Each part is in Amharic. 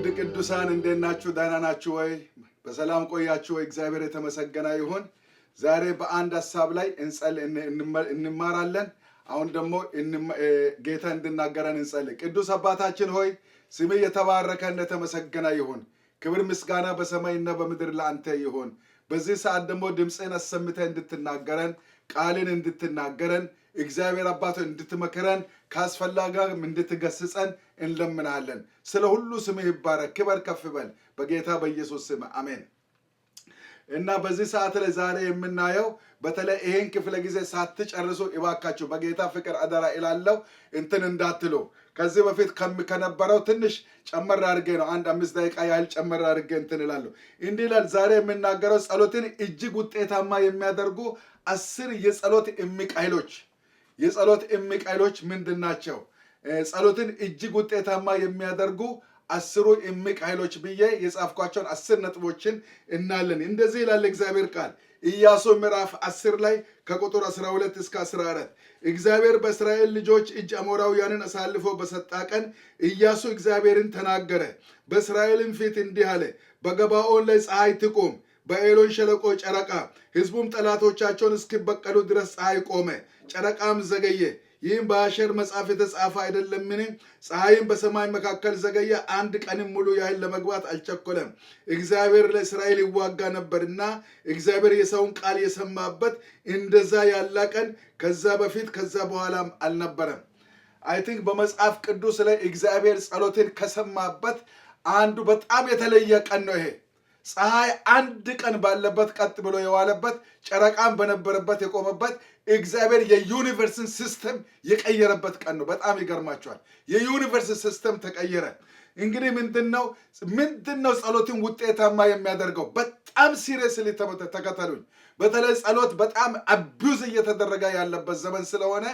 ውድ ቅዱሳን እንዴት ናችሁ? ደህና ናችሁ ወይ? በሰላም ቆያችሁ ወይ? እግዚአብሔር የተመሰገነ ይሁን። ዛሬ በአንድ ሐሳብ ላይ እንማራለን። አሁን ደግሞ ጌታ እንድናገረን እንጸልይ። ቅዱስ አባታችን ሆይ ስምህ የተባረከና የተመሰገነ ይሁን። ክብር ምስጋና በሰማይና በምድር ለአንተ ይሁን። በዚህ ሰዓት ደግሞ ድምፅህን አሰምተህ እንድትናገረን ቃልን እንድትናገረን እግዚአብሔር አባት እንድትመክረን ካስፈላጊም እንድትገስጸን እንለምናለን። ስለ ሁሉ ስምህ ይባረክ፣ ክብር ከፍ በል በጌታ በኢየሱስ ስም አሜን። እና በዚህ ሰዓት ላይ ዛሬ የምናየው በተለይ ይሄን ክፍለ ጊዜ ሳትጨርሱ እባካችሁ በጌታ ፍቅር አደራ እላለሁ እንትን እንዳትሉ። ከዚህ በፊት ከነበረው ትንሽ ጨመር አድርጌ ነው 5 ደቂቃ ያህል ጨመር አድርጌ እንትን እላለሁ። እንዲህ ይላል። ዛሬ የምናገረው ጸሎትን እጅግ ውጤታማ የሚያደርጉ 10 የጸሎት እምቅ ኃይሎች። የጸሎት እምቅ ኃይሎች ምንድን ናቸው? ጸሎትን እጅግ ውጤታማ የሚያደርጉ 10 እምቅ ኃይሎች ብዬ የጻፍኳቸውን 10 ነጥቦችን እናለን። እንደዚህ ይላል እግዚአብሔር ቃል ኢያሱ ምዕራፍ 10 ላይ ከቁጥር 12 እስከ 14 እግዚአብሔር በእስራኤል ልጆች እጅ አሞራውያንን አሳልፎ በሰጣ ቀን ኢያሱ እግዚአብሔርን ተናገረ። በእስራኤልም ፊት እንዲህ አለ፣ በገባኦን ላይ ፀሐይ ትቁም፣ በኤሎን ሸለቆ ጨረቃ። ሕዝቡም ጠላቶቻቸውን እስኪበቀሉ ድረስ ፀሐይ ቆመ፣ ጨረቃም ዘገየ። ይህም በአሸር መጽሐፍ የተጻፈ አይደለምን? ፀሐይም በሰማይ መካከል ዘገየ፣ አንድ ቀንም ሙሉ ያህል ለመግባት አልቸኮለም። እግዚአብሔር ለእስራኤል ይዋጋ ነበርና እግዚአብሔር የሰውን ቃል የሰማበት እንደዛ ያለ ቀን ከዛ በፊት ከዛ በኋላም አልነበረም። አይ ቲንክ በመጽሐፍ ቅዱስ ላይ እግዚአብሔር ጸሎትን ከሰማበት አንዱ በጣም የተለየ ቀን ነው ይሄ። ፀሐይ አንድ ቀን ባለበት ቀጥ ብሎ የዋለበት፣ ጨረቃም በነበረበት የቆመበት፣ እግዚአብሔር የዩኒቨርስን ሲስተም የቀየረበት ቀን ነው። በጣም ይገርማቸዋል። የዩኒቨርስ ሲስተም ተቀየረ። እንግዲህ ምንድነው ጸሎትን ውጤታማ የሚያደርገው? በጣም ሲሪየስሊ ተከተሉኝ። በተለይ ጸሎት በጣም አቢዩዝ እየተደረገ ያለበት ዘመን ስለሆነ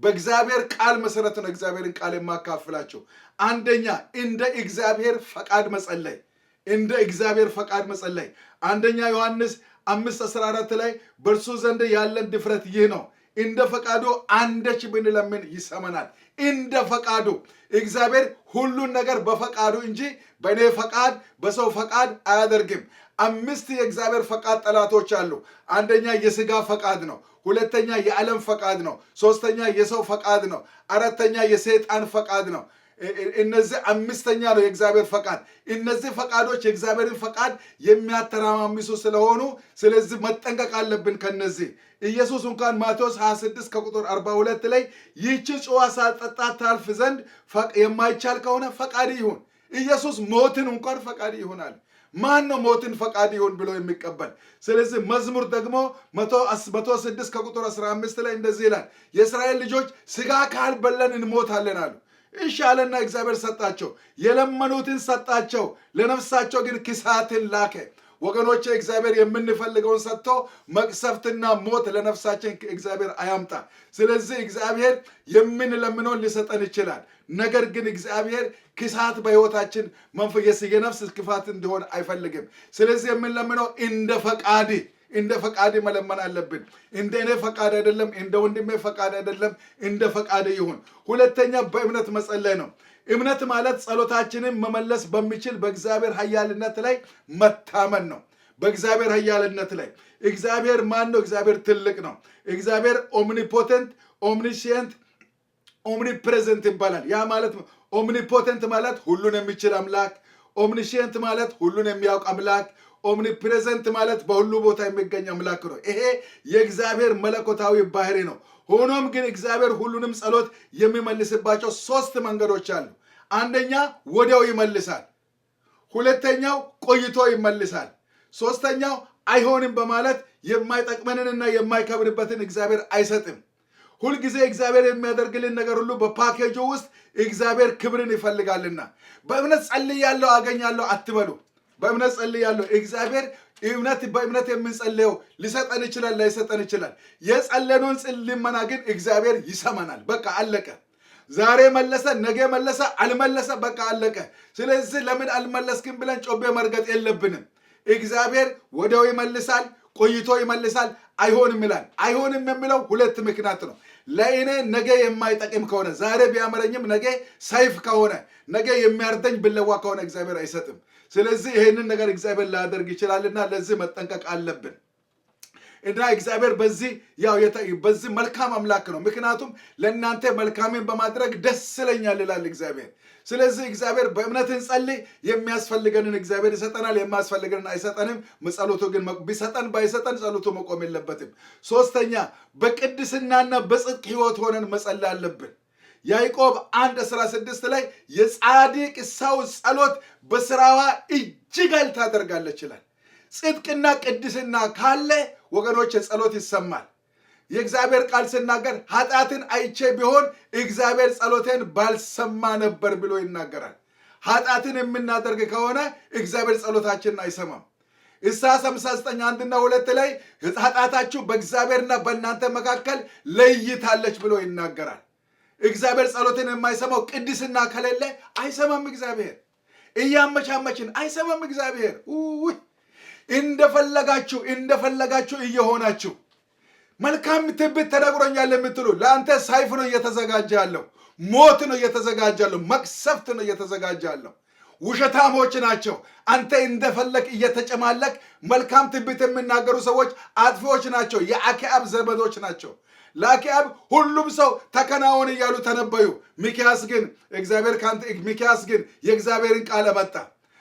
በእግዚአብሔር ቃል መሰረት ነው እግዚአብሔርን ቃል የማካፍላቸው። አንደኛ እንደ እግዚአብሔር ፈቃድ መጸለይ። እንደ እግዚአብሔር ፈቃድ መጸለይ አንደኛ ዮሐንስ 5:14 ላይ በእርሱ ዘንድ ያለን ድፍረት ይህ ነው፣ እንደ ፈቃዱ አንዳች ብንለምን ይሰማናል። እንደ ፈቃዱ እግዚአብሔር ሁሉን ነገር በፈቃዱ እንጂ በእኔ ፈቃድ በሰው ፈቃድ አያደርግም። 5 የእግዚአብሔር ፈቃድ ጠላቶች አሉ። አንደኛ የሥጋ ፈቃድ ነው። ሁለተኛ የዓለም ፈቃድ ነው። ሶስተኛ የሰው ፈቃድ ነው። አራተኛ የሰይጣን ፈቃድ ነው። እነዚህ 5ኛ ነው የእግዚአብሔር ፈቃድ። እነዚህ ፈቃዶች የእግዚአብሔርን ፈቃድ የሚያተራማምሱ ስለሆኑ ስለዚህ መጠንቀቅ አለብን ከነዚህ። ኢየሱስ እንኳን ማቴዎስ 26 ከቁጥር 42 ላይ ይህች ጽዋ ሳልጠጣ ታልፍ ዘንድ የማይቻል ከሆነ ፈቃድ ይሁን። ኢየሱስ ሞትን እንኳን ፈቃድ ይሆናል። ማን ነው ሞትን ፈቃድ ይሁን ብሎ የሚቀበል? ስለዚህ መዝሙር ደግሞ 106 ከቁጥር 15 ላይ እንደዚህ ይላል፣ የእስራኤል ልጆች ስጋ ካልበላን እንሞታለን አሉ። እሺ አለና እግዚአብሔር ሰጣቸው፣ የለመኑትን ሰጣቸው፣ ለነፍሳቸው ግን ክሳትን ላከ። ወገኖቼ እግዚአብሔር የምንፈልገውን ሰጥቶ መቅሰፍትና ሞት ለነፍሳችን እግዚአብሔር አያምጣ። ስለዚህ እግዚአብሔር የምንለምነውን ሊሰጠን ይችላል። ነገር ግን እግዚአብሔር ክሳት በሕይወታችን የነፍስ ክፋት እንዲሆን አይፈልግም። ስለዚህ የምንለምነው እንደ ፈቃድ መለመን አለብን። እንደ እኔ ፈቃድ አይደለም፣ እንደ ወንድሜ ፈቃድ አይደለም፣ እንደ ፈቃድ ይሁን። ሁለተኛ በእምነት መጸለይ ነው። እምነት ማለት ጸሎታችንን መመለስ በሚችል በእግዚአብሔር ኃያልነት ላይ መታመን ነው። በእግዚአብሔር ኃያልነት ላይ እግዚአብሔር ማን ነው? እግዚአብሔር ትልቅ ነው። እግዚአብሔር ኦምኒፖተንት፣ ኦምኒሽንት፣ ኦምኒፕሬዘንት ይባላል። ያ ማለት ኦምኒፖተንት ማለት ሁሉን የሚችል አምላክ፣ ኦምኒሽንት ማለት ሁሉን የሚያውቅ አምላክ፣ ኦምኒፕሬዘንት ማለት በሁሉ ቦታ የሚገኝ አምላክ ነው። ይሄ የእግዚአብሔር መለኮታዊ ባህሪ ነው። ሆኖም ግን እግዚአብሔር ሁሉንም ጸሎት የሚመልስባቸው 3 መንገዶች አሉ። አንደኛ ወዲያው ይመልሳል። ሁለተኛው ቆይቶ ይመልሳል። ሶስተኛው አይሆንም በማለት የማይጠቅመንንና የማይከብርበትን እግዚአብሔር አይሰጥም። ሁልጊዜ እግዚአብሔር የሚያደርግልን ነገር ሁሉ በፓኬጁ ውስጥ እግዚአብሔር ክብርን ይፈልጋልና በእምነት ጸልያለሁ አገኛለሁ አትበሉ። በእምነት ጸልያለሁ። እግዚአብሔር በእምነት የምንጸልየው ሊሰጠን ይችላል፣ ላይሰጠን ይችላል። የጸለኑን ልመና ግን እግዚአብሔር ይሰማናል። በቃ አለቀ። ዛሬ መለሰ፣ ነገ መለሰ፣ አልመለሰ፣ በቃ አለቀ። ስለዚህ ለምን አልመለስክም ብለን ጮቤ መርገጥ የለብንም። እግዚአብሔር ወዲያው ይመልሳል፣ ቆይቶ ይመልሳል፣ አይሆንም ይላል። አይሆንም የሚለው 2 ምክንያት ነው። ለእኔ ነገ የማይጠቅም ከሆነ ዛሬ ቢያመረኝም ነገ ሰይፍ ከሆነ ነገ የሚያርደኝ ብለዋ ከሆነ እግዚአብሔር አይሰጥም። ስለዚህ ይሄንን ነገር እግዚአብሔር ላያደርግ ይችላልና ለዚህ መጠንቀቅ አለብን። እና እግዚአብሔር በዚህ መልካም አምላክ ነው። ምክንያቱም ለእናንተ መልካምን በማድረግ ደስ ይለኛል ይላል እግዚአብሔር። ስለዚህ እግዚአብሔር በእምነት እንጸልይ። የሚያስፈልገንን እግዚአብሔር ይሰጠናል፣ የማያስፈልገንን አይሰጠንም። ጸሎቱ ግን ቢሰጠን ባይሰጠን ጸሎቱ መቆም የለበትም። ሶስተኛ በቅድስናና በጽድቅ ሕይወት ሆነን መጸለይ አለብን። ያዕቆብ 1:16 ላይ የጻድቅ ሰው ጸሎት በስራዋ እጅግ ኃይል ታደርጋለች ይላል። ጽድቅና ቅድስና ካለ ወገኖች ጸሎት ይሰማል። የእግዚአብሔር ቃል ሲናገር ኃጢአትን አይቼ ቢሆን እግዚአብሔር ጸሎቴን ባልሰማ ነበር ብሎ ይናገራል። ኃጢአትን የምናደርግ ከሆነ እግዚአብሔር ጸሎታችንን አይሰማም። ኢሳይያስ 59:1-2 ላይ ኃጢአታችሁ በእግዚአብሔርና በእናንተ መካከል ለይታለች ብሎ ይናገራል። እግዚአብሔር ጸሎትን የማይሰማው ቅድስና ከሌለ አይሰማም። እግዚአብሔር እያመቻመችን አይሰማም። እግዚአብሔር እንደፈለጋችሁ እየሆናችሁ መልካም ትንቢት ተነግሮኛል የምትሉ ለአንተ ሰይፍ ነው እየተዘጋጀ ያለው፣ ሞት ነው እየተዘጋጀ ያለው፣ መቅሰፍት ነው እየተዘጋጀ ያለው። ውሸታሞች ናቸው። አንተ እንደፈለክ እየተጨማለክ መልካም ትንቢት የሚናገሩ ሰዎች አጥፊዎች ናቸው። የአክዓብ ዘመዶች ናቸው። ለአክዓብ ሁሉም ሰው ተከናወን እያሉ ተነበዩ። ሚክያስ ግን የእግዚአብሔርን ቃል አመጣ።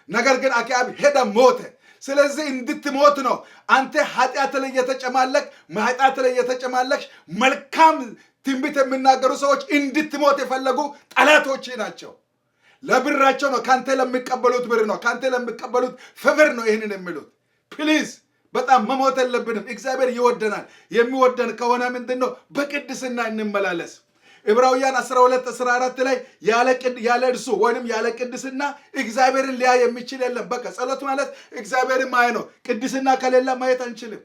ነገር ግን አክዓብ ሄደ፣ ሞተ። ስለዚህ እንድትሞት ነው። አንተ ኃጢአት ላይ የተጨማለቅሽ መልካም ትንቢት የሚናገሩ ሰዎች እንድትሞት የፈለጉ ጠላቶች ናቸው። ለብራቸው ነው። ካንተ ለሚቀበሉት ብር ነው፣ ካንተ ለሚቀበሉት ፍቅር ነው ይህንን የሚሉት። ፕሊዝ በጣም መሞት የለብንም። እግዚአብሔር ይወደናል። የሚወደን ከሆነ ምንድን ነው? በቅድስና እንመላለስ። ዕብራውያን 12:14 ላይ ያለ እርሱ ወይንም ያለ ቅድስና እግዚአብሔርን ሊያ የሚችል የለም። በቃ ጸሎት ማለት እግዚአብሔርን ማየት ነው። ቅድስና ከሌለ ማየት አንችልም።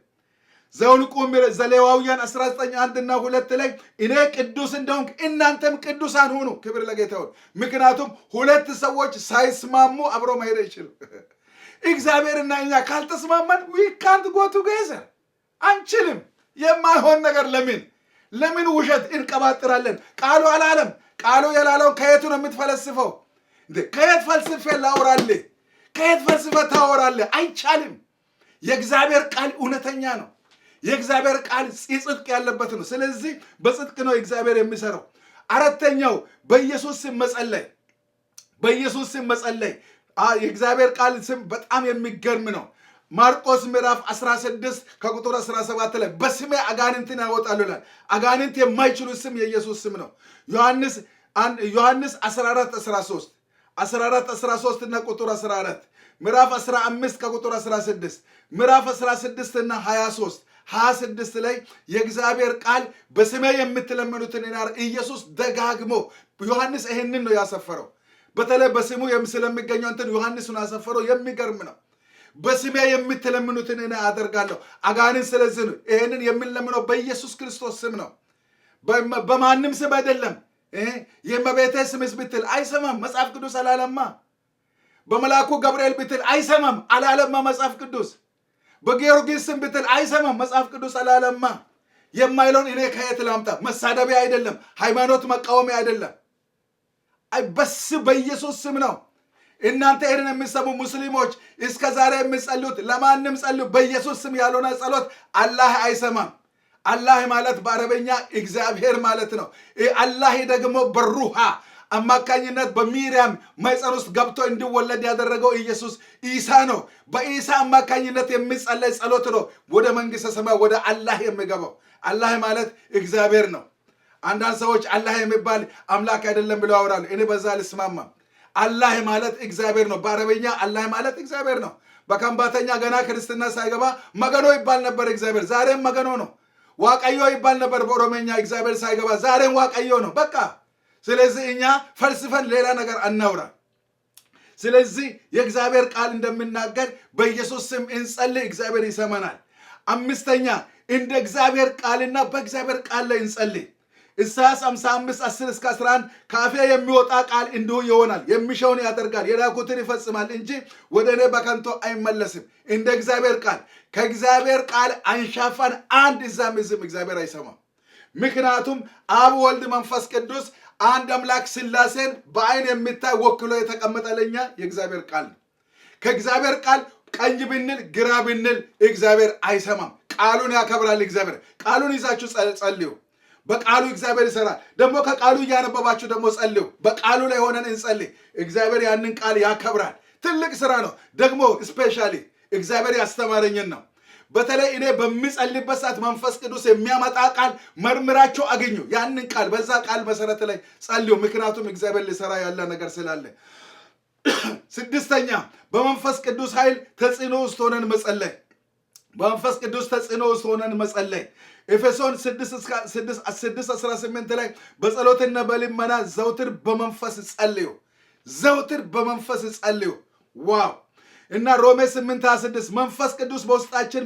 ዘሌዋውያን 19:1-2 ላይ እኔ ቅዱስ እንደሆንኩ እናንተም ቅዱሳን ሁኑ። ክብር ለጌታ ይሁን። ምክንያቱም ሁለት ሰዎች ሳይስማሙ አብሮ መሄድ አይችሉም። እግዚአብሔርና እኛ ካልተስማማን we can't go together አንችልም። የማይሆን ነገር ለምን ውሸት እንቀባጥራለን? ቃሉ አላለም። ቃሉ ያላለውን ከየቱ ነው የምትፈለስፈው? ከየት ፈልስፌ ላውራልህ? ከየት ፈልስፈ ታወራለህ? አይቻልም። የእግዚአብሔር ቃል እውነተኛ ነው። የእግዚአብሔር ቃል ጽድቅ ያለበት ነው። ስለዚህ በጽድቅ ነው እግዚአብሔር የሚሰራው። አራተኛው በኢየሱስ ስም መጸለይ። በኢየሱስ ስም መጸለይ የእግዚአብሔር ቃል ስም በጣም የሚገርም ነው። ማርቆስ ምዕራፍ 16:17 ላይ በስሜ አጋንንትን ያወጣሉ ይላል። አጋንንት የማይችሉ ስም የኢየሱስ ስም ነው። ዮሐንስ 14:13 እና ቁጥር 14፣ ምዕራፍ 15 ከቁጥር 16፣ ምዕራፍ 16 እና 26 ላይ የእግዚአብሔር ቃል በስሜ የምትለምኑትን ይናር ኢየሱስ ደጋግሞ ዮሐንስ ይሄንን ነው ያሰፈረው። በተለይ በስሙ ስለሚገኘው እንትን ዮሐንስን ያሰፈረው የሚገርም ነው። በስሜ የምትለምኑትን እኔ አደርጋለሁ። አጋንንት ስለዚህ ነው ይሄንን የምንለምነው በኢየሱስ ክርስቶስ ስም ነው፣ በማንም ስም አይደለም። የእመቤቴ ስምስ ብትል አይሰማም፣ መጽሐፍ ቅዱስ አላለማ። በመልአኩ ገብርኤል ብትል አይሰማም፣ አላለማ መጽሐፍ ቅዱስ። በጊዮርጊስ ስም ብትል አይሰማም፣ መጽሐፍ ቅዱስ አላለማ። የማይለውን እኔ ከየት ላምጣ? መሳደቢያ አይደለም፣ ሃይማኖት መቃወሚያ አይደለም። በኢየሱስ ስም ነው። እናንተ ይህንን የሚሰሙ ሙስሊሞች እስከ ዛሬ የሚጸልዩት ለማንም ጸልዩ፣ በኢየሱስ ስም ያልሆነ ጸሎት አላህ አይሰማም። አላህ ማለት በአረበኛ እግዚአብሔር ማለት ነው። አላህ ደግሞ በሩሃ አማካኝነት በሚሪያም ማኅፀን ውስጥ ገብቶ እንዲወለድ ያደረገው ኢየሱስ ኢሳ ነው። በኢሳ አማካኝነት የሚጸለይ ጸሎት ነው ወደ መንግሥተ ሰማይ ወደ አላህ የሚገባው። አላህ ማለት እግዚአብሔር ነው። አንዳንድ ሰዎች አላህ የሚባል አምላክ አይደለም ብለው ያወራሉ። እኔ በዛ አልስማማም። አላህ ማለት እግዚአብሔር ነው። በአረበኛ አላህ ማለት እግዚአብሔር ነው። በከምባተኛ ገና ክርስትና ሳይገባ መገኖ ይባል ነበር እግዚአብሔር፣ ዛሬም መገኖ ነው። ዋቀዮ ይባል ነበር በኦሮመኛ እግዚአብሔር ሳይገባ፣ ዛሬም ዋቀዮ ነው። በቃ ስለዚህ እኛ ፈልስፈን ሌላ ነገር አናውራ። ስለዚህ የእግዚአብሔር ቃል እንደምናገር በኢየሱስ ስም እንጸልይ፣ እግዚአብሔር ይሰማናል። አምስተኛ እንደ እግዚአብሔር ቃልና በእግዚአብሔር ቃል ላይ እንጸልይ። ኢሳይያስ 55:10-11 ከአፌ የሚወጣ ቃል እንዲሁ ይሆናል፣ የሚሻውን ያደርጋል፣ የላኩትን ይፈጽማል እንጂ ወደ እኔ በከንቱ አይመለስም። እንደ እግዚአብሔር ቃል ከእግዚአብሔር ቃል አንሻፋን አንድ እዛም እዝም እግዚአብሔር አይሰማም። ምክንያቱም አብ ወልድ መንፈስ ቅዱስ አንድ አምላክ ሥላሴን በአይን የሚታይ ወክሎ የተቀመጠ ለኛ የእግዚአብሔር ቃል ነው። ከእግዚአብሔር ቃል ቀኝ ብንል ግራ ብንል እግዚአብሔር አይሰማም። ቃሉን ያከብራል። እግዚአብሔር ቃሉን ይዛችሁ ጸልዩ። በቃሉ እግዚአብሔር ይሰራል። ደግሞ ከቃሉ እያነበባችሁ ደግሞ ጸልዩ። በቃሉ ላይ ሆነን እንጸልይ። እግዚአብሔር ያንን ቃል ያከብራል። ትልቅ ስራ ነው። ደግሞ ስፔሻሊ እግዚአብሔር ያስተማረኝን ነው። በተለይ እኔ በሚጸልይበት ሰዓት መንፈስ ቅዱስ የሚያመጣ ቃል መርምራችሁ አገኙ። ያንን ቃል በዛ ቃል መሰረት ላይ ጸልዩ። ምክንያቱም እግዚአብሔር ሊሰራ ያለ ነገር ስላለ። ስድስተኛ በመንፈስ ቅዱስ ኃይል ተጽዕኖ ውስጥ ሆነን መጸለይ። በመንፈስ ቅዱስ ተጽዕኖ ውስጥ ሆነን መጸለይ ኤፌሶን 6:18 ላይ በጸሎትና በልመና ዘውትር በመንፈስ ጸልዩ። ዘውትር በመንፈስ ጸልዩ። ዋው! እና ሮሜ 8:26 መንፈስ ቅዱስ በውስጣችን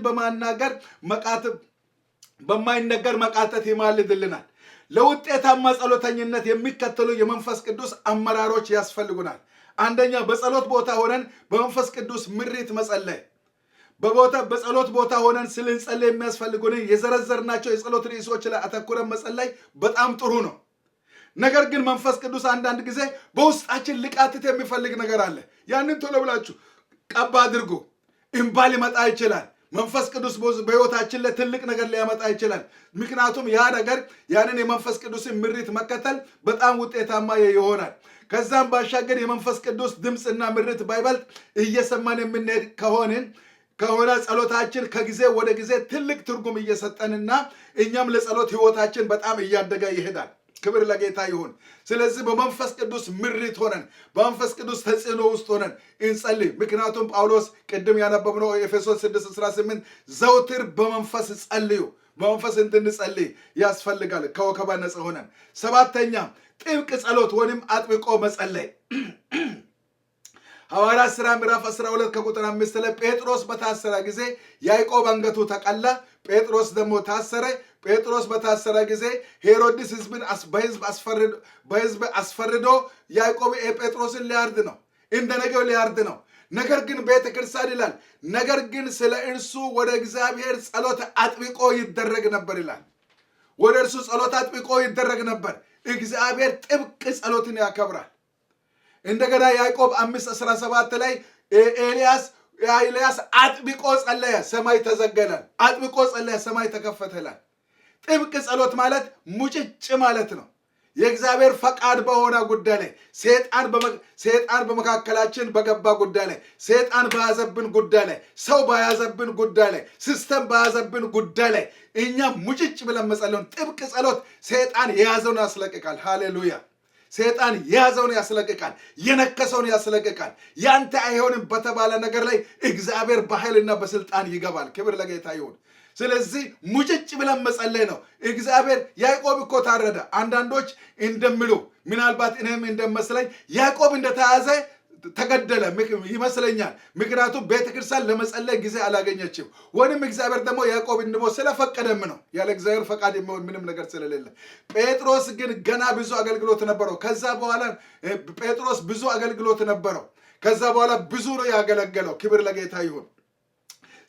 በማይነገር መቃተት ይማልድልናል። ለውጤታማ ጸሎተኝነት የሚከተሉ የመንፈስ ቅዱስ አመራሮች ያስፈልጉናል። አንደኛ በጸሎት ቦታ ሆነን በመንፈስ ቅዱስ ምሪት መጸለይ። በጸሎት ቦታ ሆነን ስልንጸልይ የሚያስፈልጉን የዘረዘርናቸው የጸሎት ርዕሶች ላይ አተኩረን መጸለይ በጣም ጥሩ ነው። ነገር ግን መንፈስ ቅዱስ አንዳንድ ጊዜ በውስጣችን ሊቃትት የሚፈልግ ነገር አለ። ያንን ቶሎ ብላችሁ ቀባ አድርጉ። እንባ ሊመጣ ይችላል። መንፈስ ቅዱስ በሕይወታችን ላይ ትልቅ ነገር ሊያመጣ ይችላል። ምክንያቱም ያ ነገር ያንን የመንፈስ ቅዱስን ምሪት መከተል በጣም ውጤታማ ይሆናል። ከዛም ባሻገር የመንፈስ ቅዱስ ድምፅና ምሪት ባይበልጥ እየሰማን የምንሄድ ከሆነ ጸሎታችን ከጊዜ ወደ ጊዜ ትልቅ ትርጉም እየሰጠንና እኛም ለጸሎት ሕይወታችን በጣም እያደገ ይሄዳል። ክብር ለጌታ ይሁን። ስለዚህ በመንፈስ ቅዱስ ምሪት ሆነን በመንፈስ ቅዱስ ተጽዕኖ ውስጥ ሆነን እንጸልይ። ምክንያቱም ጳውሎስ ቅድም ያነበብነው ኤፌሶን 6:18 ዘውትር በመንፈስ ጸልዩ። በመንፈስ እንድንጸልይ ያስፈልጋል ከወከባ ነፃ ሆነን። ሰባተኛ ጥብቅ ጸሎት ወይም አጥብቆ መጸለይ። ሐዋርያት ሥራ ምዕራፍ 12 ከቁጥር 5 ላይ ጴጥሮስ በታሰረ ጊዜ ያዕቆብ አንገቱ ተቀላ፣ ጴጥሮስ ደግሞ ታሰረ። ጴጥሮስ በታሰረ ጊዜ ሄሮድስ በሕዝብ አስፈርዶ ያዕቆብ ጴጥሮስን ሊያርድ ነው፣ እንደ ነገው ሊያርድ ነው። ነገር ግን ቤተ ክርስቲያን ይላል ነገር ግን ስለ እርሱ ወደ እግዚአብሔር ጸሎት አጥብቆ ይደረግ ነበር ይላል። ወደ እርሱ ጸሎት አጥብቆ ይደረግ ነበር። እግዚአብሔር ጥብቅ ጸሎትን ያከብራል። እንደገና ያዕቆብ 5:17 ላይ ኤልያስ አጥብቆ ጸለየ፣ ሰማይ ተዘገላል። አጥብቆ ጸለየ፣ ሰማይ ተከፈተላል። ጥብቅ ጸሎት ማለት ሙጭጭ ማለት ነው። የእግዚአብሔር ፈቃድ በሆነ ጉዳይ ላይ ሰይጣን በመካከላችን በገባ ጉዳይ ላይ ሰይጣን በያዘብን ጉዳይ ላይ ሰው በያዘብን ጉዳይ ላይ ሲስተም በያዘብን ጉዳይ ላይ እኛ ሙጭጭ ብለን መጸለይ። ጥብቅ ጸሎት ሰይጣን የያዘውን ያስለቅቃል። ሃሌሉያ! ሰይጣን የያዘውን ያስለቅቃል፣ የነከሰውን ያስለቅቃል። ያንተ አይሆንም በተባለ ነገር ላይ እግዚአብሔር በኃይልና በስልጣን ይገባል። ክብር ለጌታ ይሁን። ስለዚህ ሙጭጭ ብለን መጸለይ ነው። እግዚአብሔር ያዕቆብ እኮ ታረደ። አንዳንዶች እንደሚሉ ምናልባት እኔም እንደመስለኝ ያዕቆብ እንደተያዘ ተገደለ ይመስለኛል። ምክንያቱም ቤተክርስቲያን ለመጸለይ ጊዜ አላገኘችም። ወይም እግዚአብሔር ደግሞ ያዕቆብ እንዲሞት ስለፈቀደም ነው። ያለ እግዚአብሔር ፈቃድ የሚሆን ምንም ነገር ስለሌለ። ጴጥሮስ ግን ገና ብዙ አገልግሎት ነበረው። ከዛ በኋላ ጴጥሮስ ብዙ አገልግሎት ነበረው። ከዛ በኋላ ብዙ ነው ያገለገለው። ክብር ለጌታ ይሁን።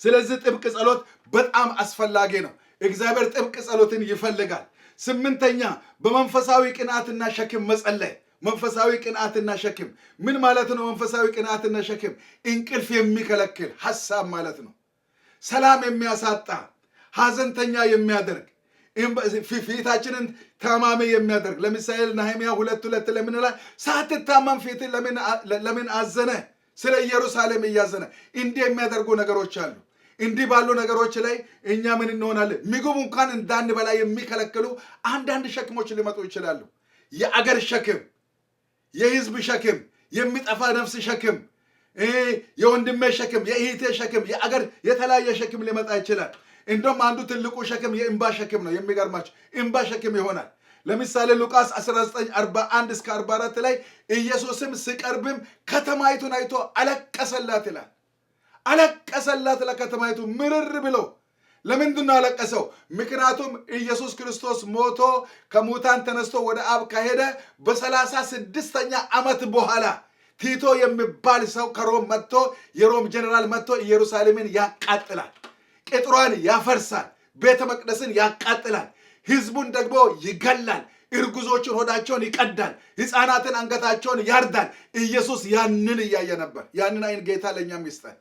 ስለዚህ ጥብቅ ጸሎት በጣም አስፈላጊ ነው። እግዚአብሔር ጥብቅ ጸሎትን ይፈልጋል። ስምንተኛ በመንፈሳዊ ቅንዓትና ሸክም መጸለይ። መንፈሳዊ ቅንዓትና ሸክም ምን ማለት ነው? መንፈሳዊ ቅንዓትና ሸክም እንቅልፍ የሚከለክል ሐሳብ ማለት ነው። ሰላም የሚያሳጣ ሐዘንተኛ የሚያደርግ ፊታችንን ታማሚ የሚያደርግ። ለምሳሌ ነህምያ 2:2 ለምን ይላል? ሳትታመም ፊት ለምን አዘነ? ስለ ኢየሩሳሌም እያዘነ። እንዲህ የሚያደርጉ ነገሮች አሉ። እንዲህ ባሉ ነገሮች ላይ እኛ ምን እንሆናለን? ምግብ እንኳን እንዳንበላ የሚከለክሉ አንዳንድ ሸክሞች ሊመጡ ይችላሉ። የአገር ሸክም፣ የህዝብ ሸክም፣ የሚጠፋ ነፍስ ሸክም፣ የወንድሜ ሸክም፣ የእህቴ ሸክም፣ የአገር የተለያየ ሸክም ሊመጣ ይችላል። እንደውም አንዱ ትልቁ ሸክም የእንባ ሸክም ነው። የሚገርማቸው እንባ ሸክም ይሆናል። ለምሳሌ ሉቃስ 19:41-44 ላይ ኢየሱስም ሲቀርብም ከተማይቱን አይቶ አለቀሰላት ይላል። አለቀሰላት ለከተማይቱ ምርር ብሎ። ለምንድን ነው አለቀሰው? ምክንያቱም ኢየሱስ ክርስቶስ ሞቶ ከሙታን ተነስቶ ወደ አብ ከሄደ በ36ኛ ዓመት በኋላ ቲቶ የሚባል ሰው ከሮም መጥቶ የሮም ጀነራል መጥቶ ኢየሩሳሌምን ያቃጥላል፣ ቅጥሯን ያፈርሳል፣ ቤተ መቅደስን ያቃጥላል፣ ህዝቡን ደግሞ ይገላል። እርጉዞችን ሆዳቸውን ይቀዳል። ሕፃናትን አንገታቸውን ያርዳል። ኢየሱስ ያንን እያየ ነበር። ያንን አይን ጌታ ለእኛም ይስጠን።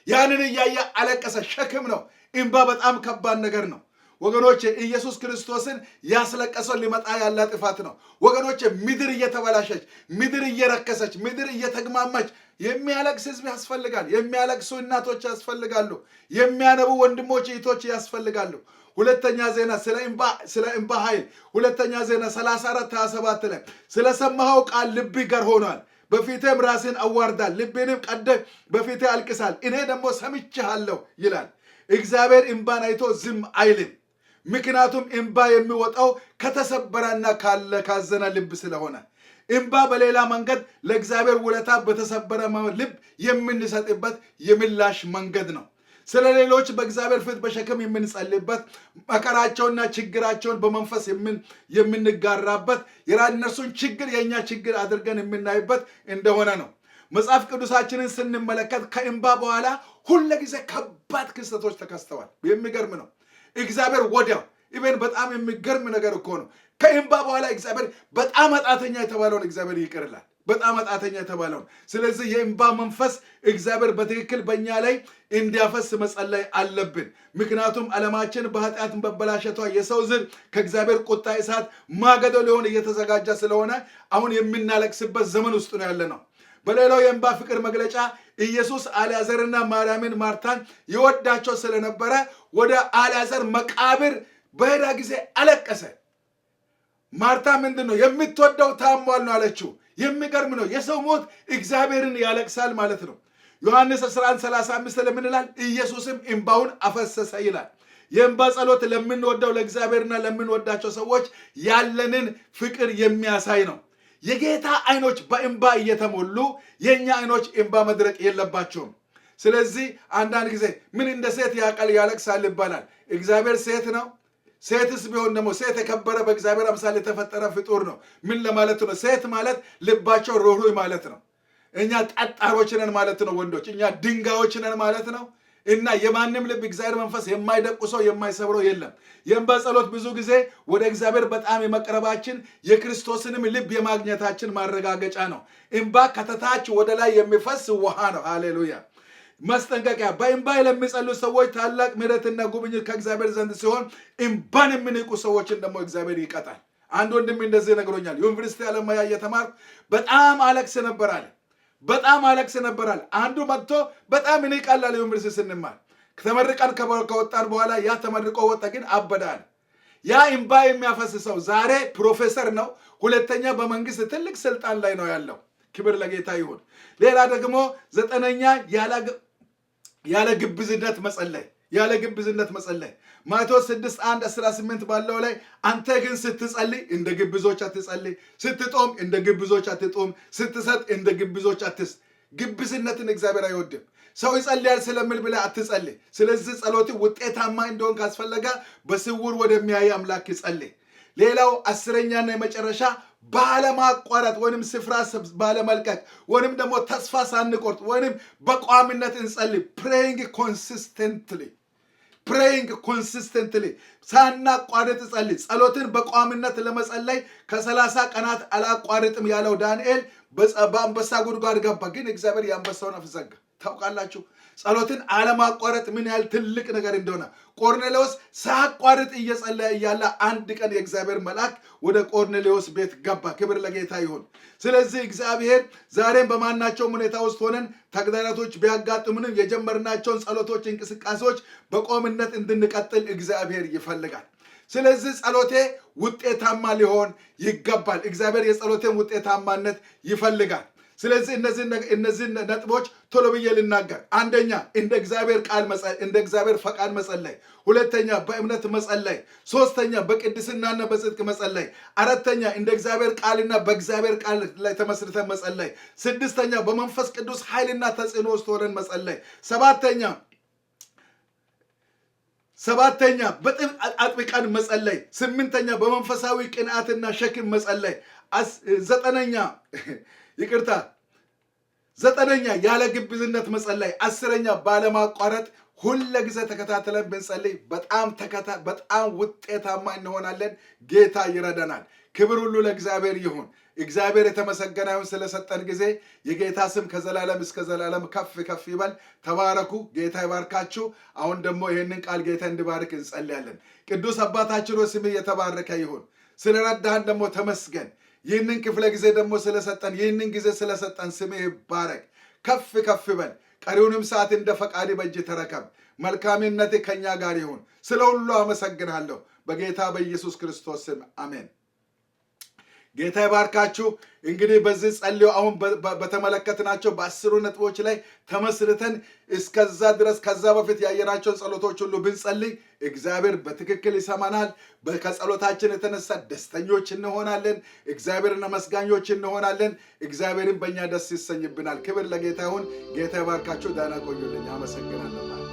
ያንን እያየ አለቀሰ። ሸክም ነው። እንባ በጣም ከባድ ነገር ነው ወገኖቼ። ኢየሱስ ክርስቶስን ያስለቀሰው ሊመጣ ያለ ጥፋት ነው ወገኖቼ። ምድር እየተበላሸች፣ ምድር እየረከሰች፣ ምድር እየተግማማች የሚያለቅስ ህዝብ ያስፈልጋል። የሚያለቅሱ እናቶች ያስፈልጋሉ። የሚያነቡ ወንድሞች እህቶች ያስፈልጋሉ። ሁለተኛ ዜና ስለ እንባ ኃይል ሁለተኛ ዜና 34:27 ላይ ስለሰማኸው ቃል ልብህ ገር ሆኗል፣ በፊቴም ራስን አዋርዳል፣ ልቤንም ቀደህ በፊቴ አልቅሳል፣ እኔ ደግሞ ሰምቼሃለሁ ይላል። እግዚአብሔር እንባን አይቶ ዝም አይልም። ምክንያቱም እንባ የሚወጣው ከተሰበረና ካዘነ ልብ ስለሆነ እንባ በሌላ መንገድ ለእግዚአብሔር ውለታ በተሰበረ ልብ የምንሰጥበት የምላሽ መንገድ ነው። ስለ ሌሎች በእግዚአብሔር ፊት በሸክም የምንጸልይበት፣ መከራቸውና ችግራቸውን በመንፈስ የምንጋራበት፣ የእነርሱን ችግር የእኛ ችግር አድርገን የምናይበት እንደሆነ ነው። መጽሐፍ ቅዱሳችንን ስንመለከት ከእንባ በኋላ ሁልጊዜ ከባድ ክስተቶች ተከስተዋል። የሚገርም ነው። እግዚአብሔር ወዲያው ኢቨን በጣም የሚገርም ነገር እኮ ነው። ከእንባ በኋላ እግዚአብሔር በጣም ኃጢአተኛ የተባለውን እግዚአብሔር ይቅርላል። በጣም ኃጢአተኛ የተባለውን። ስለዚህ የእንባ መንፈስ እግዚአብሔር በትክክል በእኛ ላይ እንዲያፈስ መጸለይ አለብን። ምክንያቱም ዓለማችን በኃጢአት መበላሸቷ የሰው ዘር ከእግዚአብሔር ቁጣ እሳት ማገዶ ሊሆን እየተዘጋጀ ስለሆነ አሁን የምናለቅስበት ዘመን ውስጥ ነው ያለ ነው። በሌላው የእንባ ፍቅር መግለጫ ኢየሱስ አልዓዛርና ማርያምን ማርታን ይወዳቸው ስለነበረ ወደ አልዓዛር መቃብር በሄዳ ጊዜ አለቀሰ። ማርታ ምንድን ነው የምትወደው ታሟል ነው አለችው። የሚገርም ነው። የሰው ሞት እግዚአብሔርን ያለቅሳል ማለት ነው። ዮሐንስ 11:35 ለምን ይላል? ኢየሱስም እንባውን አፈሰሰ ይላል። የእንባ ጸሎት ለምንወደው ለእግዚአብሔርና ለምንወዳቸው ሰዎች ያለንን ፍቅር የሚያሳይ ነው። የጌታ አይኖች በእንባ እየተሞሉ የኛ አይኖች እንባ መድረቅ የለባቸውም። ስለዚህ አንዳንድ ጊዜ ምን እንደ ሴት ያለቅሳል ይባላል። እግዚአብሔር ሴት ነው። ሴትስ ቢሆን ደግሞ ሴት የከበረ በእግዚአብሔር አምሳል የተፈጠረ ፍጡር ነው። ምን ለማለት ነው? ሴት ማለት ልባቸው ሩህሩህ ማለት ነው። እኛ ጠጣሮች ነን ማለት ነው። ወንዶች እኛ ድንጋዮች ነን ማለት ነው። እና የማንም ልብ እግዚአብሔር መንፈስ የማይደቁሰው የማይሰብረው የለም። የእንባ ጸሎት ብዙ ጊዜ ወደ እግዚአብሔር በጣም የመቅረባችን የክርስቶስንም ልብ የማግኘታችን ማረጋገጫ ነው። እንባ ከተታች ወደ ላይ የሚፈስ ውሃ ነው። ሃሌሉያ። ማስጠንቀቂያ፣ በእንባ ለሚጸልዩ ሰዎች ታላቅ ምሕረትና ጉብኝት ከእግዚአብሔር ዘንድ ሲሆን እንባን የሚንቁ ሰዎችን ደግሞ እግዚአብሔር ይቀጣል። አንድ ወንድም እንደዚህ ነግሮኛል። ዩኒቨርሲቲ አለማያ እየተማርኩ በጣም አለቅስ ነበራል። አንዱ መጥቶ በጣም ይንቃላል። ዩኒቨርሲቲ ስንማር ተመርቀን ከወጣን በኋላ ያ ተመርቆ ወጣ፣ ግን አበዳል። ያ እንባ የሚያፈስሰው ዛሬ ፕሮፌሰር ነው። ሁለተኛ በመንግስት ትልቅ ስልጣን ላይ ነው ያለው። ክብር ለጌታ ይሁን። ሌላ ደግሞ 9ኛ ያለ ግብዝነት መጸለይ ማቴዎስ 6:1-18 ባለው ላይ አንተ ግን ስትጸልይ እንደ ግብዞች አትጸልይ፣ ስትጦም እንደ ግብዞች አትጦም፣ ስትሰጥ እንደ ግብዞች አትስጥ። ግብዝነትን እግዚአብሔር አይወድም። ሰው ይጸልያል ስለሚል ብለህ አትጸልይ። ስለዚህ ጸሎት ውጤታማ እንደሆን ካስፈለገ በስውር ወደሚያይ አምላክ ይጸልይ። ሌላው 10ኛና የመጨረሻ ባለማቋረጥ ወይንም ስፍራ ባለመልቀቅ ወይንም ደግሞ ተስፋ ሳንቆርጥ ወይንም በቋሚነት እንጸልይ። praying consistently ሳናቋርጥ ጸልይ። ጸሎትን በቋሚነት ለመጸለይ ከ30 ቀናት አላቋርጥም ያለው ዳንኤል በአንበሳ ጉድጓድ ገባ፣ ግን እግዚአብሔር የአንበሳውን አፍ ዘጋ። ታውቃላችሁ ጸሎትን አለማቋረጥ ምን ያህል ትልቅ ነገር እንደሆነ። ቆርኔሌዎስ ሳያቋርጥ እየጸለየ እያለ አንድ ቀን የእግዚአብሔር መልአክ ወደ ቆርኔሌዎስ ቤት ገባ። ክብር ለጌታ ይሁን። ስለዚህ እግዚአብሔር ዛሬም በማናቸውም ሁኔታ ውስጥ ሆነን ተግዳሮቶች ቢያጋጥሙንም የጀመርናቸውን ጸሎቶች፣ እንቅስቃሴዎች በቋሚነት እንድንቀጥል እግዚአብሔር ይፈልጋል። ስለዚህ ጸሎቴ ውጤታማ ሊሆን ይገባል። እግዚአብሔር የጸሎቴን ውጤታማነት ይፈልጋል። ስለዚህ እነዚህ ነጥቦች ቶሎ ብዬ ልናገር። አንደኛ እንደ እግዚአብሔር ፈቃድ መጸለይ፣ ሁለተኛ በእምነት መጸለይ፣ ሶስተኛ በቅድስናና በጽድቅ መጸለይ፣ አራተኛ እንደ እግዚአብሔር ቃልና በእግዚአብሔር ቃል ላይ ተመስርተን መጸለይ፣ ስድስተኛ በመንፈስ ቅዱስ ኃይልና ተጽዕኖ ውስጥ ሆነን መጸለይ፣ ሰባተኛ በጥብቅ አጥብቀን መጸለይ፣ ስምንተኛ በመንፈሳዊ ቅንዓትና ሸክም መጸለይ፣ ዘጠነኛ ያለ ግብዝነት መጸለይ፣ 10ኛ ባለማቋረጥ ሁሉ ጊዜ ተከታተለን ብንጸልይ በጣም ውጤታማ እንሆናለን። ጌታ ይረዳናል። ክብር ሁሉ ለእግዚአብሔር ይሁን። እግዚአብሔር የተመሰገነ ይሁን ስለሰጠን ጊዜ። የጌታ ስም ከዘላለም እስከ ዘላለም ከፍ ከፍ ይበል። ተባረኩ። ጌታ ይባርካችሁ። አሁን ደግሞ ይህንን ቃል ጌታ እንዲባርክ እንጸልያለን። ቅዱስ አባታችን ሆይ ስምህ የተባረከ ይሁን። ስለረዳህን ደግሞ ተመስገን። ይህንን ክፍለ ጊዜ ደግሞ ስለሰጠን ይህንን ጊዜ ስለሰጠን ስምህ ይባረክ። ከፍ ከፍ ይበል። ቀሪውንም ሰዓት እንደ ፈቃድ በእጅ ተረከብ። መልካምነት ከኛ ጋር ይሁን። ስለ ሁሉ አመሰግናለሁ። በጌታ በኢየሱስ ክርስቶስ ስም አሜን። ጌታ ይባርካችሁ። እንግዲህ በዚህ ጸልዮ አሁን በተመለከትናቸው በ10 ነጥቦች ላይ ተመስርተን እስከዛ ድረስ ከዛ በፊት ያየናቸውን ጸሎቶች ሁሉ ብንጸልይ እግዚአብሔር በትክክል ይሰማናል። ከጸሎታችን የተነሳ ደስተኞች እንሆናለን። እግዚአብሔርን አመስጋኞች እንሆናለን። እግዚአብሔርን በእኛ ደስ ይሰኝብናል። ክብር ለጌታ ይሁን። ጌታ ይባርካችሁ። ዳና ቆዩልኝ። አመሰግናለሁ።